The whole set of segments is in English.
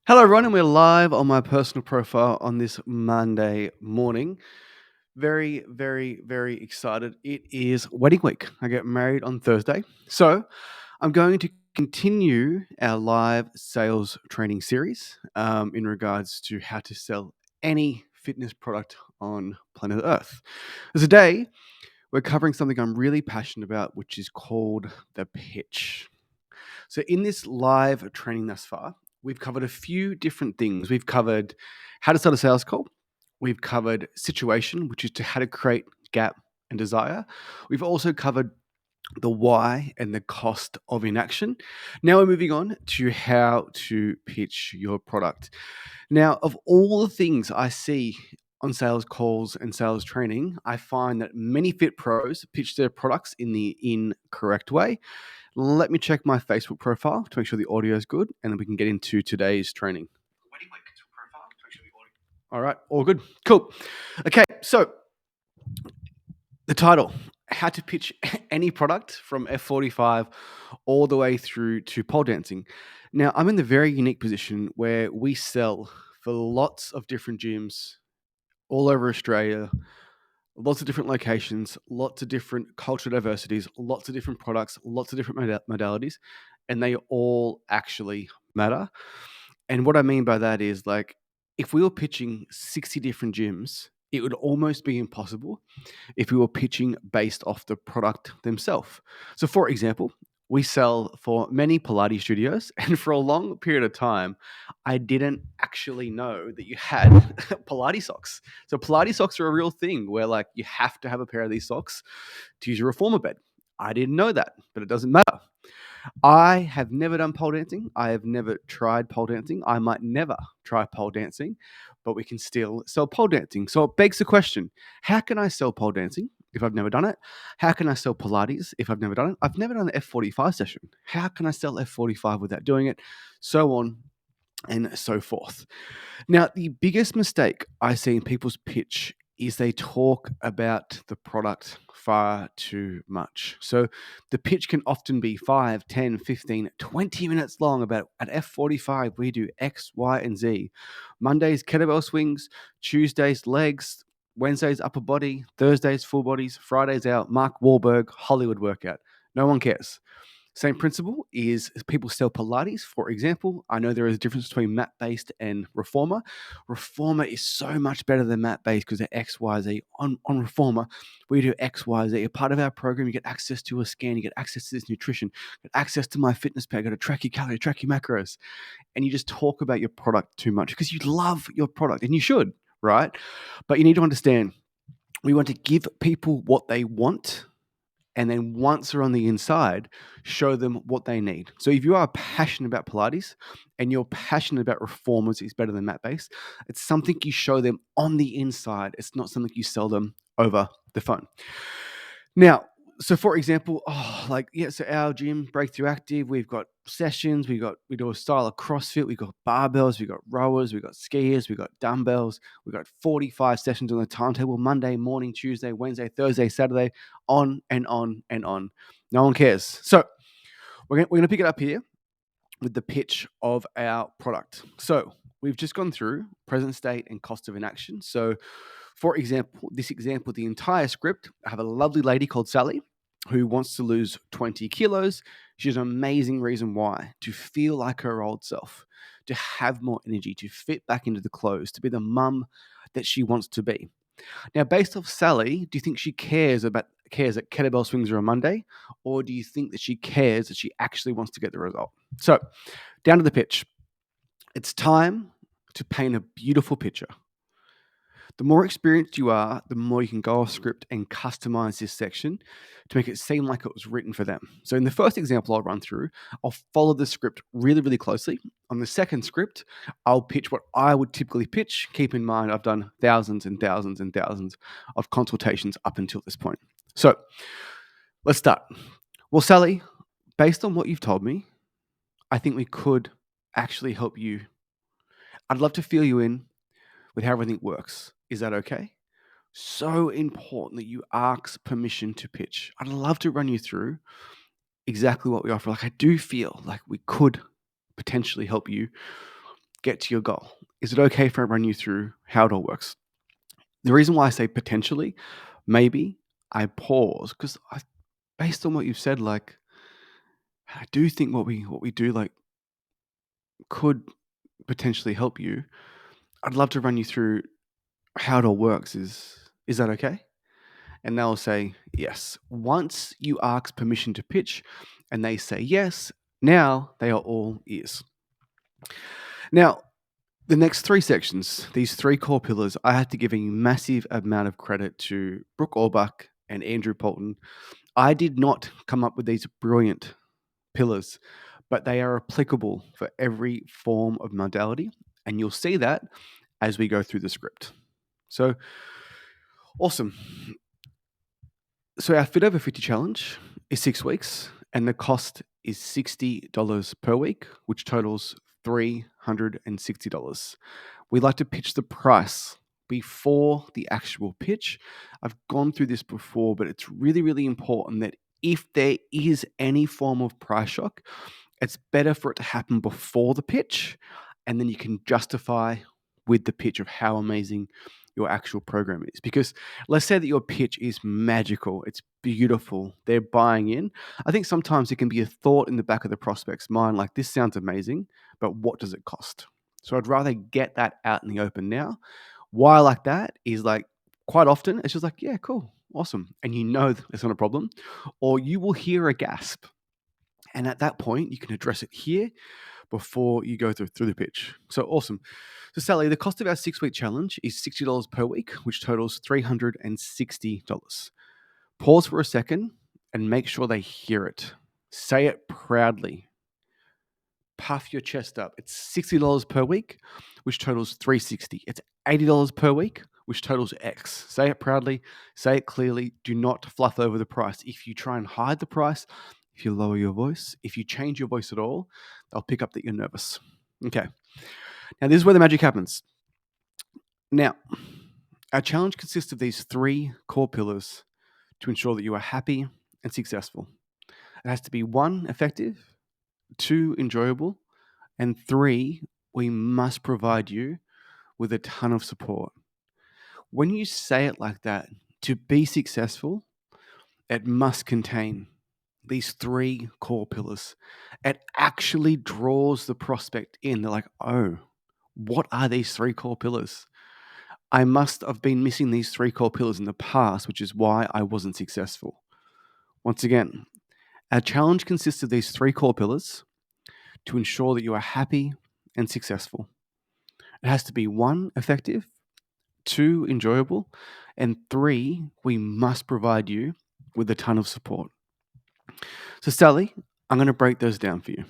Hello, everyone, and we're live on my personal profile on this Monday morning. Very, very, very excited. It is wedding week. I get married on Thursday. So I'm going to continue our live sales training series in regards to how to sell any fitness product on planet Earth. Today, we're covering something I'm really passionate about, which is called the pitch. So, in this live training thus far, we've covered a few different things. We've covered how to start a sales call. We've covered situation, which is to how to create gap and desire. We've also covered the why and the cost of inaction. Now we're moving on to how to pitch your product. Now, of all the things I see on sales calls and sales training, I find that many fit pros pitch their products in the incorrect way. Let me check my Facebook profile to make sure the audio is good, and then we can get into today's training. All right, all good. Cool. Okay, so the title, how to pitch any product from F45 all the way through to pole dancing. Now, I'm in the very unique position where we sell for lots of different gyms all over Australia, lots of different locations, lots of different cultural diversities, lots of different products, lots of different modalities, and they all actually matter. And what I mean by that is, like, if we were pitching 60 different gyms, it would almost be impossible if we were pitching based off the product themselves. So, for example, we sell for many Pilates studios, and for a long period of time, I didn't actually know that you had Pilates socks. So, Pilates socks are a real thing where, like, you have to have a pair of these socks to use your reformer bed. I didn't know that, but it doesn't matter. I have never done pole dancing. I have never tried pole dancing. I might never try pole dancing, but we can still sell pole dancing. So it begs the question, how can I sell pole dancing if I've never done it? How can I sell Pilates if I've never done it? I've never done an F45 session. How can I sell F45 without doing it? So on and so forth. Now, the biggest mistake I see in people's pitch is they talk about the product far too much. So the pitch can often be 5, 10, 15, 20 minutes long about at F45, we do X, Y, and Z. Mondays, kettlebell swings, Tuesdays, legs, Wednesdays, upper body, Thursdays, full bodies, Fridays out, Mark Wahlberg, Hollywood workout. No one cares. Same principle is people sell Pilates, for example. I know there is a difference between mat-based and reformer. Reformer is so much better than mat-based because they're XYZ. On reformer, we do XYZ. A part of our program, you get access to a scan, you get access to this nutrition, you get access to my fitness pad, you got to track your calories, track your macros. And you just talk about your product too much because you love your product, and you should, right? But you need to understand, we want to give people what they want, and then once they're on the inside, show them what they need. So if you are passionate about Pilates and you're passionate about reformers is better than mat-based, it's something you show them on the inside. It's not something you sell them over the phone. Now, so for example, so our gym, Breakthrough Active, we've got sessions, we do a style of CrossFit, we've got barbells, we've got rowers, we've got skiers, we've got dumbbells, we've got 45 sessions on the timetable, Monday morning, Tuesday, Wednesday, Thursday, Saturday, on and on and on. No one cares. So we're going to pick it up here with the pitch of our product. So we've just gone through present state and cost of inaction. So for example, the entire script, I have a lovely lady called Sally who wants to lose 20 kilos. She has an amazing reason why: to feel like her old self, to have more energy, to fit back into the clothes, to be the mum that she wants to be. Now, based off Sally, do you think she cares that kettlebell swings are on Monday, or do you think that she cares that she actually wants to get the result? So, down to the pitch. It's time to paint a beautiful picture. The more experienced you are, the more you can go off script and customize this section to make it seem like it was written for them. So in the first example I'll run through, I'll follow the script really, really closely. On the second script, I'll pitch what I would typically pitch. Keep in mind, I've done thousands and thousands and thousands of consultations up until this point. So let's start. Well, Sally, based on what you've told me, I think we could actually help you. I'd love to fill you in with how everything works. Is that okay? So important that you ask permission to pitch. I'd love to run you through exactly what we offer. Like, I do feel like we could potentially help you get to your goal? Is it okay if I run you through how it all works? The reason why I say potentially, maybe, I pause because based on what you've said, like I do think what we do like could potentially help you. I'd love to run you through how it all works. Is that okay? And they'll say yes. Once you ask permission to pitch and they say yes, now they are all ears. Now, the next three sections, these three core pillars, I have to give a massive amount of credit to Brooke Orbach and Andrew Polton. I did not come up with these brilliant pillars, but they are applicable for every form of modality. And you'll see that as we go through the script. So, awesome. So, our Fit Over 50 challenge is 6 weeks, and the cost is $60 per week, which totals $360. We like to pitch the price before the actual pitch. I've gone through this before, but it's really, really important that if there is any form of price shock, it's better for it to happen before the pitch, and then you can justify with the pitch of how amazing your actual program is. Because let's say that your pitch is magical, it's beautiful, they're buying in. I think sometimes it can be a thought in the back of the prospect's mind like, this sounds amazing, but what does it cost? So I'd rather get that out in the open now. Why I like that is like quite often it's just like, yeah, cool, awesome. And you know it's not a problem, or you will hear a gasp. And at that point, you can address it here before you go through the pitch. So awesome. So Sally, the cost of our 6-week challenge is $60 per week, which totals $360. Pause for a second and make sure they hear it. Say it proudly. Puff your chest up. It's $60 per week, which totals $360. It's $80 per week, which totals X. Say it proudly, say it clearly. Do not fluff over the price. If you try and hide the price, if you lower your voice, if you change your voice at all, they'll pick up that you're nervous. Okay. Now, this is where the magic happens. Now, our challenge consists of these three core pillars to ensure that you are happy and successful. It has to be 1, effective, 2, enjoyable, and 3, we must provide you with a ton of support. When you say it like that, to be successful, it must contain these three core pillars. It actually draws the prospect in. They're like, oh, what are these three core pillars? I must have been missing these three core pillars in the past, which is why I wasn't successful. Once again, our challenge consists of these three core pillars to ensure that you are happy and successful. It has to be 1, effective, 2, enjoyable, and 3, we must provide you with a ton of support. So, Sally, I'm going to break those down for you.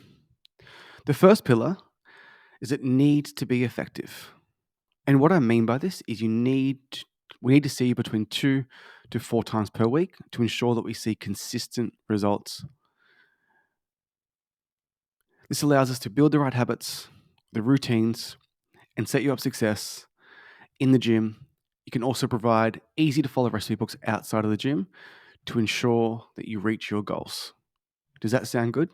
The first pillar is it needs to be effective. And what I mean by this is we need to see you between 2 to 4 times per week to ensure that we see consistent results. This allows us to build the right habits, the routines, and set you up success in the gym. You can also provide easy to follow recipe books outside of the gym to ensure that you reach your goals. Does that sound good?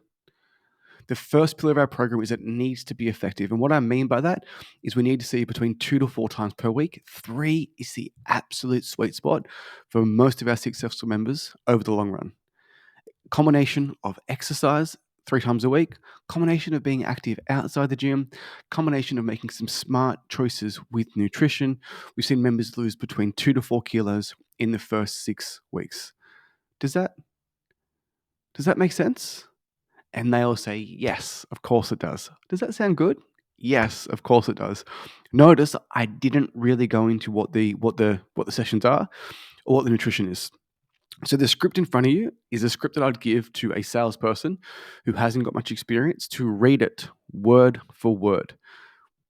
The first pillar of our program is it needs to be effective. And what I mean by that is we need to see between 2 to 4 times per week. 3 is the absolute sweet spot for most of our successful members over the long run. Combination of exercise 3 times a week, combination of being active outside the gym, combination of making some smart choices with nutrition. We've seen members lose between 2 to 4 kilos in the first 6 weeks. Does that make sense? And they'll say, yes, of course it does. Does that sound good? Yes, of course it does. Notice I didn't really go into what the sessions are or what the nutrition is. So the script in front of you is a script that I'd give to a salesperson who hasn't got much experience to read it word for word.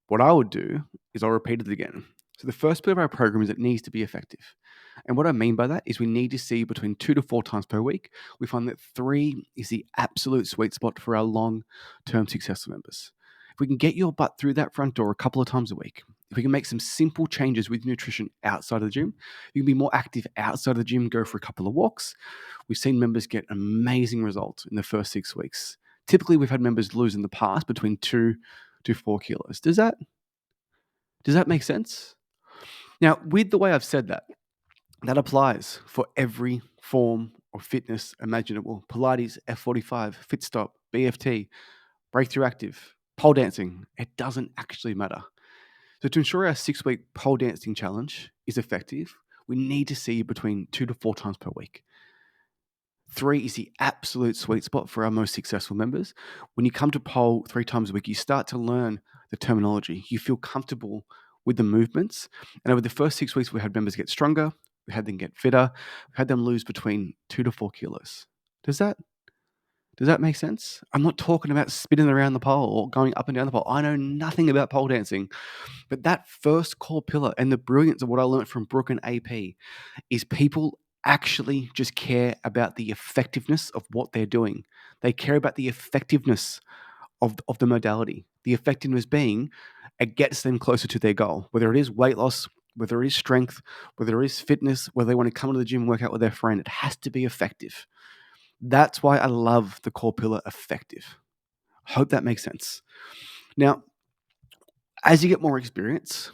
What I would do is I'll repeat it again. So the first bit of our program is it needs to be effective. And what I mean by that is we need to see between 2 to 4 times per week. We find that 3 is the absolute sweet spot for our long-term successful members. If we can get your butt through that front door a couple of times a week, if we can make some simple changes with nutrition outside of the gym, you can be more active outside of the gym, go for a couple of walks. We've seen members get amazing results in the first 6 weeks. Typically, we've had members lose in the past between 2 to 4 kilos. Does that make sense? Now, with the way I've said that, that applies for every form of fitness imaginable. Pilates, F45, Fit Stop, BFT, Breakthrough Active, pole dancing. It doesn't actually matter. So to ensure our 6-week pole dancing challenge is effective, we need to see you between 2 to 4 times per week. 3 is the absolute sweet spot for our most successful members. When you come to pole 3 times a week, you start to learn the terminology. You feel comfortable with the movements. And over the first 6 weeks, we had members get stronger. We had them get fitter. We had them lose between 2 to 4 kilos. Does that make sense? I'm not talking about spinning around the pole or going up and down the pole. I know nothing about pole dancing. But that first core pillar and the brilliance of what I learned from Brooke and AP is people actually just care about the effectiveness of what they're doing. They care about the effectiveness of the modality. The effectiveness being it gets them closer to their goal, whether it is weight loss, whether it is strength, whether it is fitness, whether they want to come to the gym and work out with their friend. It has to be effective. That's why I love the core pillar effective. Hope that makes sense. Now, as you get more experience,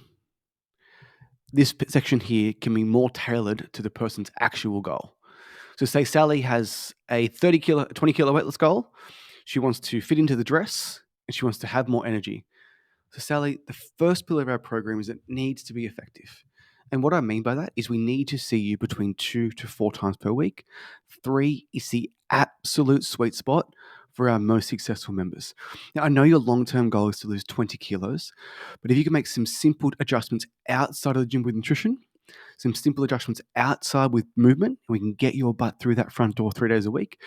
this section here can be more tailored to the person's actual goal. So say Sally has a 20 kilo weightless goal. She wants to fit into the dress and she wants to have more energy. So Sally, the first pillar of our program is it needs to be effective. And what I mean by that is we need to see you between 2 to 4 times per week. 3 is the absolute sweet spot for our most successful members. Now, I know your long-term goal is to lose 20 kilos, but if you can make some simple adjustments outside of the gym with nutrition, some simple adjustments outside with movement, and we can get your butt through that front door 3 days a week.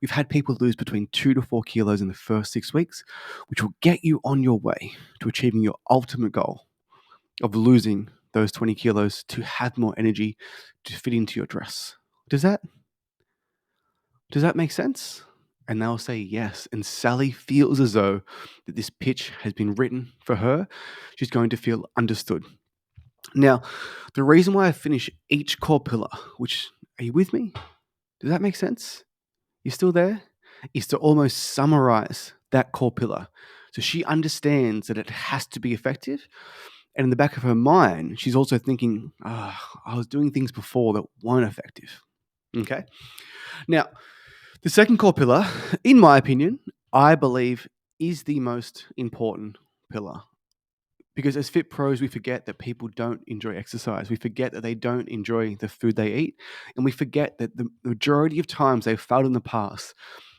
We've had people lose between 2 to 4 kilos in the first 6 weeks, which will get you on your way to achieving your ultimate goal of losing those 20 kilos to have more energy to fit into your dress. Does that make sense? And they'll say yes. And Sally feels as though that this pitch has been written for her. She's going to feel understood. Now, the reason why I finish each core pillar, which, are you with me? Does that make sense? You still there? Is to almost summarize that core pillar. So she understands that it has to be effective. And in the back of her mind, she's also thinking, I was doing things before that weren't effective. Okay? Now, the second core pillar, in my opinion, I believe is the most important pillar. Because as fit pros, we forget that people don't enjoy exercise. We forget that they don't enjoy the food they eat. And we forget that the majority of times they've failed in the past,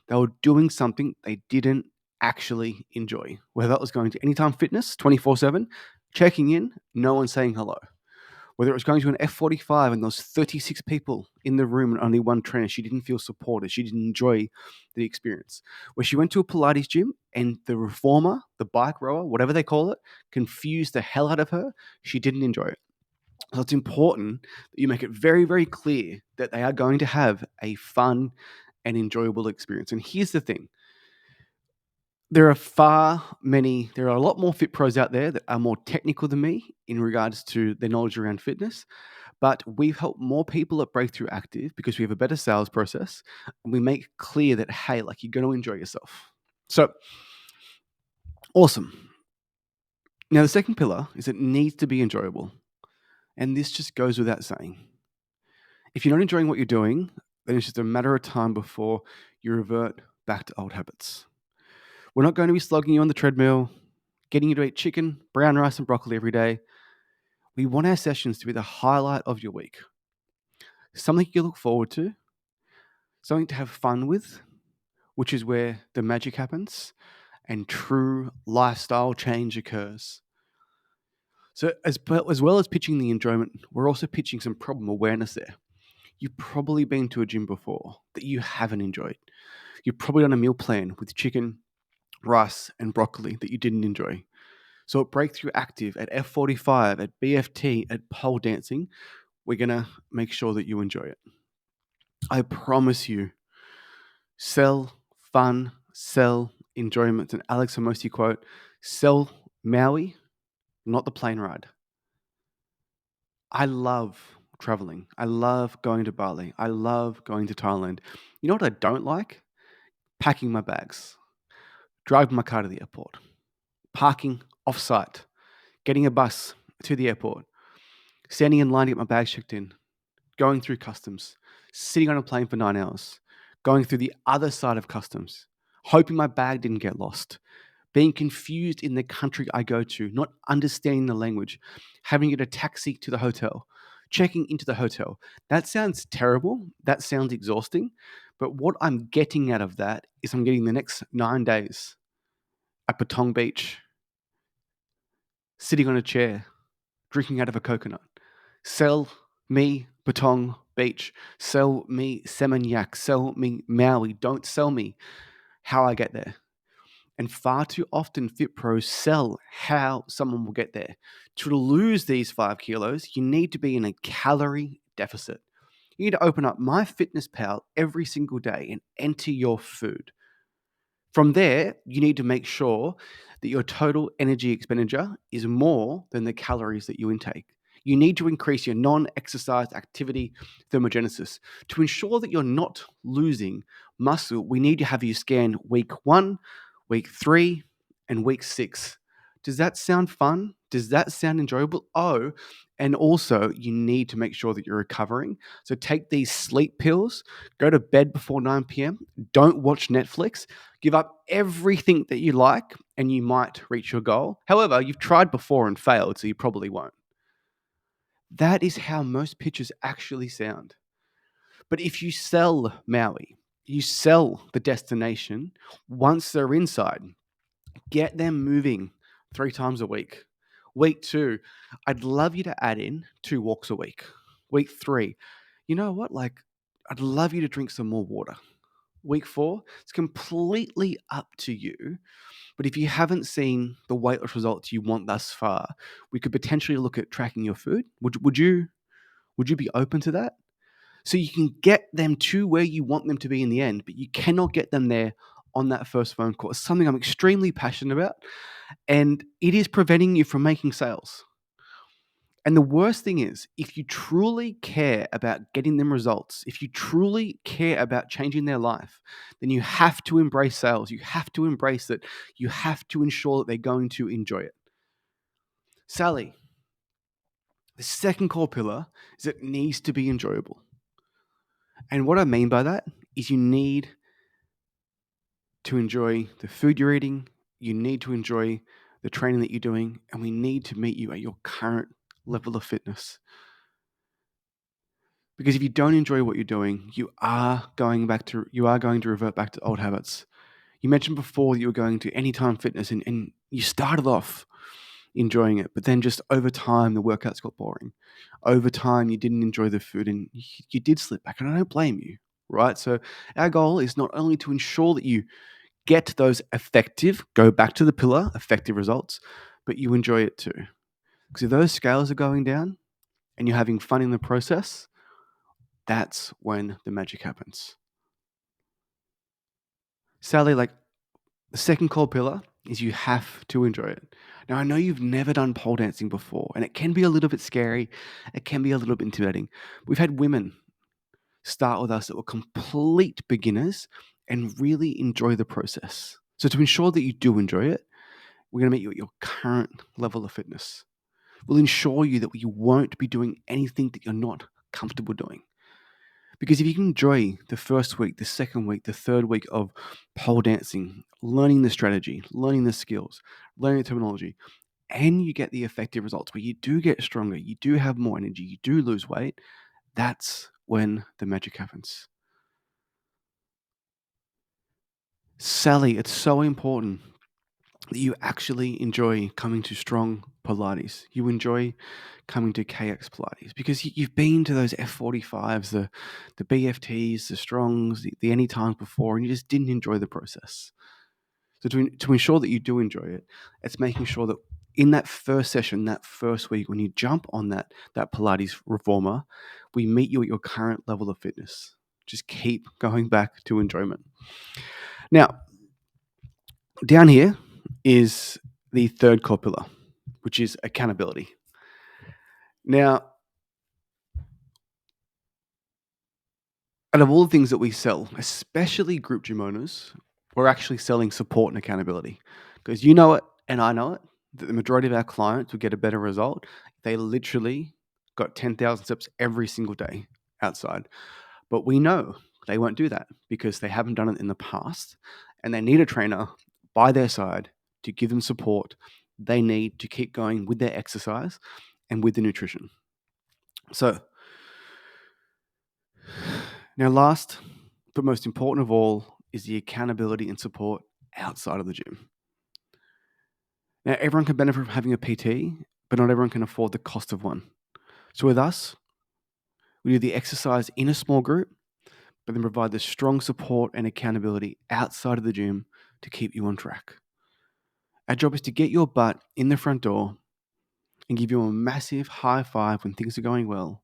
they were doing something they didn't actually enjoy. Whether that was going to Anytime Fitness 24/7, checking in, no one saying hello. Whether it was going to an F45 and there was 36 people in the room and only one trainer, she didn't feel supported. She didn't enjoy the experience. Where she went to a Pilates gym and the reformer, the bike rower, whatever they call it, confused the hell out of her, she didn't enjoy it. So it's important that you make it very, very clear that they are going to have a fun and enjoyable experience. And here's the thing. There are a lot more fit pros out there that are more technical than me in regards to their knowledge around fitness, but we've helped more people at Breakthrough Active because we have a better sales process and we make clear that, hey, like you're going to enjoy yourself. So, awesome. Now, the second pillar is it needs to be enjoyable. And this just goes without saying. If you're not enjoying what you're doing, then it's just a matter of time before you revert back to old habits. We're not going to be slogging you on the treadmill, getting you to eat chicken, brown rice, and broccoli every day. We want our sessions to be the highlight of your week. Something you look forward to, something to have fun with, which is where the magic happens and true lifestyle change occurs. So as well as pitching the enjoyment, we're also pitching some problem awareness there. You've probably been to a gym before that you haven't enjoyed. You've probably done a meal plan with chicken, rice, and broccoli that you didn't enjoy. So at Breakthrough Active, at F45, at BFT, at pole dancing, we're going to make sure that you enjoy it. I promise you, sell fun, sell enjoyment. And Alex Hormozi quote, sell Maui, not the plane ride. I love traveling. I love going to Bali. I love going to Thailand. You know what I don't like? Packing my bags, driving my car to the airport, parking off-site, getting a bus to the airport, standing in line to get my bags checked in, going through customs, sitting on a plane for 9 hours, going through the other side of customs, hoping my bag didn't get lost, being confused in the country I go to, not understanding the language, having to get a taxi to the hotel, checking into the hotel. That sounds terrible. That sounds exhausting. But what I'm getting out of that is I'm getting the next 9 days at Patong Beach, sitting on a chair, drinking out of a coconut. Sell me Patong Beach. Sell me Seminyak. Sell me Maui. Don't sell me how I get there. And far too often, fit pros sell how someone will get there. To lose these 5 kilos, you need to be in a calorie deficit. You need to open up MyFitnessPal every single day and enter your food. From there, you need to make sure that your total energy expenditure is more than the calories that you intake. You need to increase your non-exercise activity thermogenesis. To ensure that you're not losing muscle, we need to have you scan week 1, week 3, and week 6. Does that sound fun? Does that sound enjoyable? Oh, and also you need to make sure that you're recovering. So take these sleep pills, go to bed before 9 p.m., don't watch Netflix, give up everything that you like, and you might reach your goal. However, you've tried before and failed, so you probably won't. That is how most pitches actually sound. But if you sell Maui, you sell the destination, once they're inside, get them moving 3 times a week. Week 2, I'd love you to add in 2 walks a week. Week 3, you know what? Like, I'd love you to drink some more water. Week 4, it's completely up to you. But if you haven't seen the weight loss results you want thus far, we could potentially look at tracking your food. Would you be open to that? So you can get them to where you want them to be in the end, but you cannot get them there on that first phone call. It's something I'm extremely passionate about, and it is preventing you from making sales. And the worst thing is, if you truly care about getting them results, if you truly care about changing their life, then you have to embrace sales. You have to embrace it. You have to ensure that they're going to enjoy it. Sally, the second core pillar is it needs to be enjoyable. And what I mean by that is you need to enjoy the food you're eating, you need to enjoy the training that you're doing, and we need to meet you at your current level of fitness. Because if you don't enjoy what you're doing, you are going to revert back to old habits. You mentioned before that you were going to Anytime Fitness and you started off enjoying it, but then just over time the workouts got boring. Over time you didn't enjoy the food and you did slip back, and I don't blame you, right? So our goal is not only to ensure that you get those go back to the pillar, effective results, but you enjoy it too. Because if those scales are going down and you're having fun in the process, that's when the magic happens. Sally, like, the second core pillar is you have to enjoy it. Now, I know you've never done pole dancing before, and it can be a little bit scary. It can be a little bit intimidating. We've had women start with us that were complete beginners and really enjoy the process. So to ensure that you do enjoy it, we're going to meet you at your current level of fitness. We'll ensure you that you won't be doing anything that you're not comfortable doing. Because if you can enjoy the first week, the second week, the third week of pole dancing, learning the strategy, learning the skills, learning the terminology, and you get the effective results where you do get stronger, you do have more energy, you do lose weight, that's when the magic happens. Sally, it's so important that you actually enjoy coming to Strong Pilates. You enjoy coming to KX Pilates because you've been to those F45s, the BFTs, the Strongs, the Anytimes before, and you just didn't enjoy the process. So to ensure that you do enjoy it, it's making sure that in that first session, that first week, when you jump on that Pilates reformer, we meet you at your current level of fitness. Just keep going back to enjoyment. Now, down here is the third core pillar, which is accountability. Now, out of all the things that we sell, especially group gym owners, we're actually selling support and accountability because you know it And I know it, that the majority of our clients will get a better result. They literally got 10,000 steps every single day outside. But we know they won't do that because they haven't done it in the past, and they need a trainer by their side to give them support they need to keep going with their exercise and with the nutrition. So, now last but most important of all is the accountability and support outside of the gym. Now, everyone can benefit from having a PT, but not everyone can afford the cost of one. So with us, we do the exercise in a small group, but then provide the strong support and accountability outside of the gym to keep you on track. Our job is to get your butt in the front door and give you a massive high five when things are going well,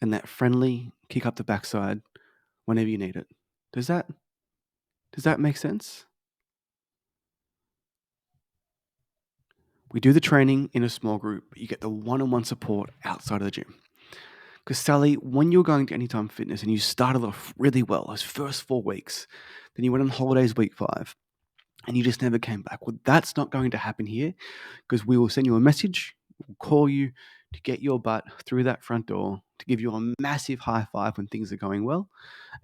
and that friendly kick up the backside whenever you need it. Does that make sense? We do the training in a small group, but you get the one-on-one support outside of the gym. Because Sally, when you were going to Anytime Fitness and you started off really well, those first 4 weeks, then you went on holidays week 5, and you just never came back. Well, that's not going to happen here, because we will send you a message, we'll call you to get your butt through that front door, to give you a massive high five when things are going well,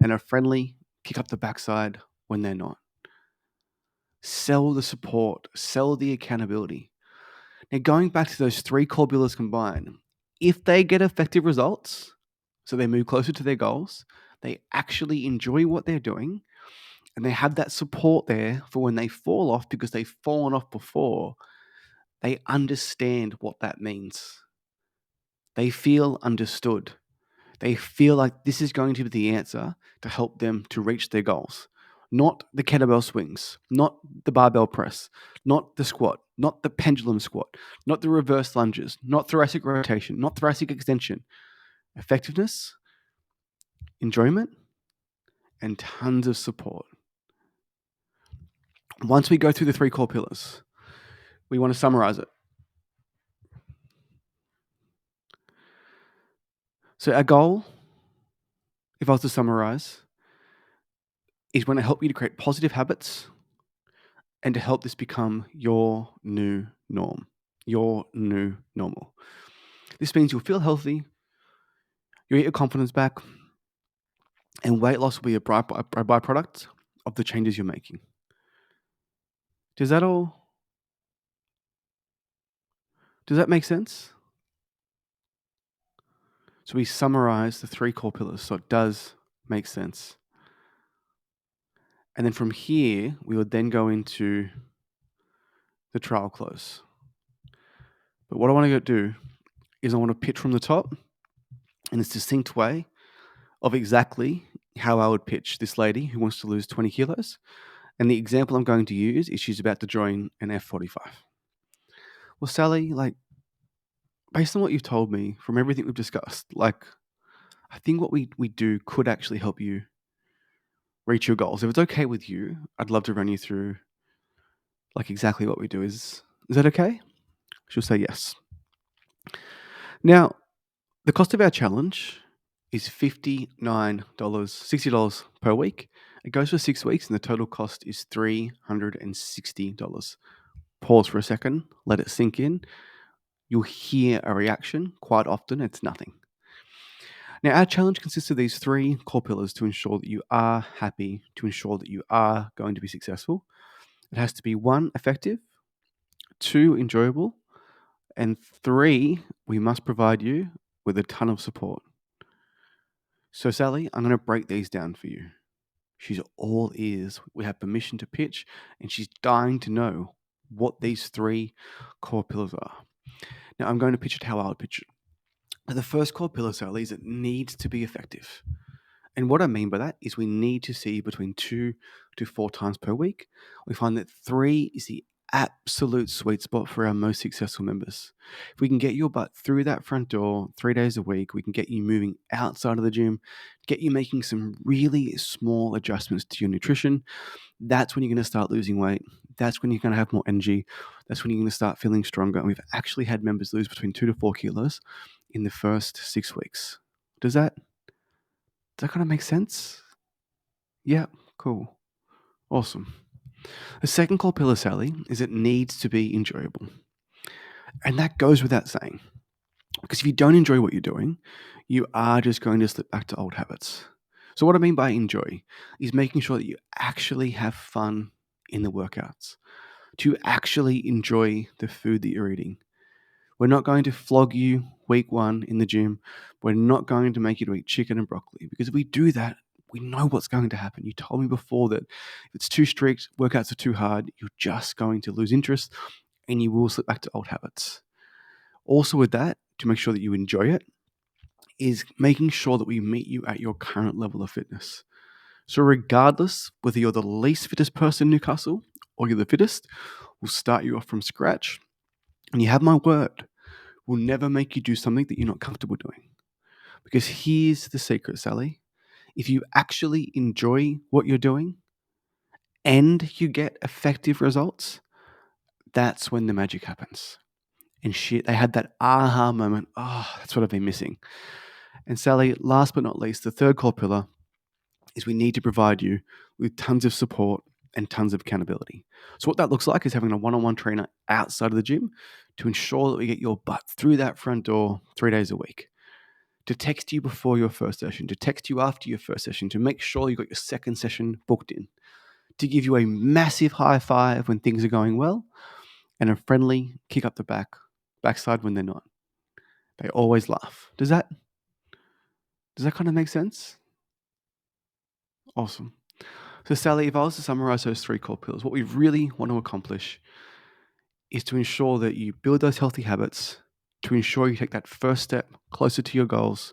and a friendly kick up the backside when they're not. Sell the support, sell the accountability. Now, going back to those 3 core pillars combined, if they get effective results, so they move closer to their goals, they actually enjoy what they're doing, and they have that support there for when they fall off because they've fallen off before, they understand what that means. They feel understood. They feel like this is going to be the answer to help them to reach their goals. Not the kettlebell swings, not the barbell press, not the squat, not the pendulum squat, not the reverse lunges, not thoracic rotation, not thoracic extension. Effectiveness, enjoyment, and tons of support. Once we go through the 3 core pillars, we want to summarize it. So our goal, if I was to summarize, is going to help you to create positive habits and to help this become your new norm, your new normal. This means you'll feel healthy, you'll get your confidence back, and weight loss will be a byproduct of the changes you're making. Does that make sense? So we summarize the 3 core pillars, so it does make sense. And then from here, we would then go into the trial close. But what I want to do is I want to pitch from the top in this distinct way of exactly how I would pitch this lady who wants to lose 20 kilos. And the example I'm going to use is she's about to join an F45. Well, Sally, based on what you've told me from everything we've discussed, I think what we do could actually help you reach your goals. If it's okay with you, I'd love to run you through exactly what we do. Is that okay? She'll say yes. Now, the cost of our challenge is $59, $60 per week. It goes for 6 weeks, and the total cost is $360. Pause for a second, let it sink in. You'll hear a reaction. Quite often, it's nothing. Now, our challenge consists of these 3 core pillars to ensure that you are happy, to ensure that you are going to be successful. It has to be 1, effective, 2, enjoyable, and 3, we must provide you with a ton of support. So, Sally, I'm going to break these down for you. She's all ears. We have permission to pitch, and she's dying to know what these 3 core pillars are. Now, I'm going to pitch it how I would pitch it. The first core pillar, Sally, is it needs to be effective. And what I mean by that is we need to see between 2 to 4 times per week. We find that 3 is the absolute sweet spot for our most successful members. If we can get your butt through that front door 3 days a week, we can get you moving outside of the gym, get you making some really small adjustments to your nutrition. That's when you're going to start losing weight. That's when you're going to have more energy. That's when you're going to start feeling stronger. And we've actually had members lose between 2 to 4 kilos in the first 6 weeks. Does that kind of make sense? Yeah, cool. Awesome. The second core pillar, Sally, is it needs to be enjoyable. And that goes without saying. Because if you don't enjoy what you're doing, you are just going to slip back to old habits. So, what I mean by enjoy is making sure that you actually have fun in the workouts, to actually enjoy the food that you're eating. We're not going to flog you week one in the gym. We're not going to make you to eat chicken and broccoli, because if we do that, we know what's going to happen. You told me before that if it's too strict, workouts are too hard, you're just going to lose interest and you will slip back to old habits. Also, with that, to make sure that you enjoy it, is making sure that we meet you at your current level of fitness. So, regardless whether you're the least fittest person in Newcastle or you're the fittest, we'll start you off from scratch. And you have my word, we'll never make you do something that you're not comfortable doing. Because here's the secret, Sally. If you actually enjoy what you're doing and you get effective results, that's when the magic happens. And shit, they had that aha moment. Oh, that's what I've been missing. And Sally, last but not least, the third core pillar is we need to provide you with tons of support and tons of accountability. So what that looks like is having a one-on-one trainer outside of the gym to ensure that we get your butt through that front door 3 days a week. To text you before your first session, to text you after your first session, to make sure you got your second session booked in, to give you a massive high five when things are going well, and a friendly kick up the backside when they're not. They always laugh. Does that kind of make sense? Awesome. So, Sally, if I was to summarize those 3 core pillars, what we really want to accomplish is to ensure that you build those healthy habits, to ensure you take that first step closer to your goals,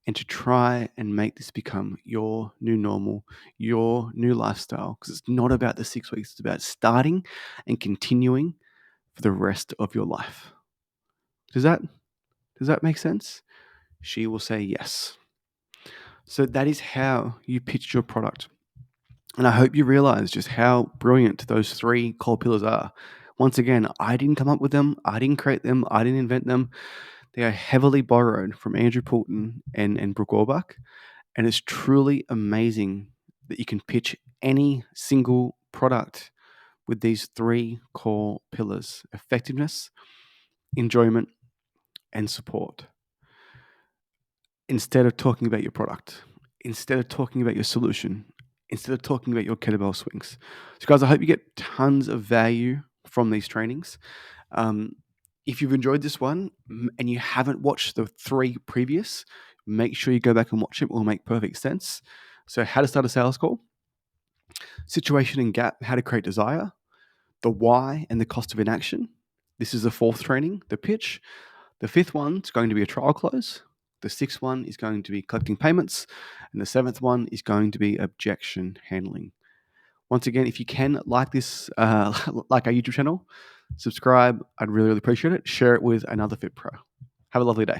and to try and make this become your new normal, your new lifestyle. Because it's not about the 6 weeks, it's about starting and continuing for the rest of your life. Does that make sense? She will say yes. So that is how you pitch your product. And I hope you realize just how brilliant those 3 core pillars are. Once again, I didn't come up with them. I didn't create them. I didn't invent them. They are heavily borrowed from Andrew Poulton and Brooke Orbach. And it's truly amazing that you can pitch any single product with these 3 core pillars: effectiveness, enjoyment, and support. Instead of talking about your product, instead of talking about your solution, instead of talking about your kettlebell swings. So, guys, I hope you get tons of value from these trainings. If you've enjoyed this one and you haven't watched the 3 previous, make sure you go back and watch it. It will make perfect sense. So, how to start a sales call, situation and gap, how to create desire, the why and the cost of inaction. This is the 4th training, the pitch. The 5th one is going to be a trial close. The 6th one is going to be collecting payments. And the 7th one is going to be objection handling. Once again, if you can like this, like our YouTube channel, subscribe. I'd really, really appreciate it. Share it with another Fit Pro. Have a lovely day.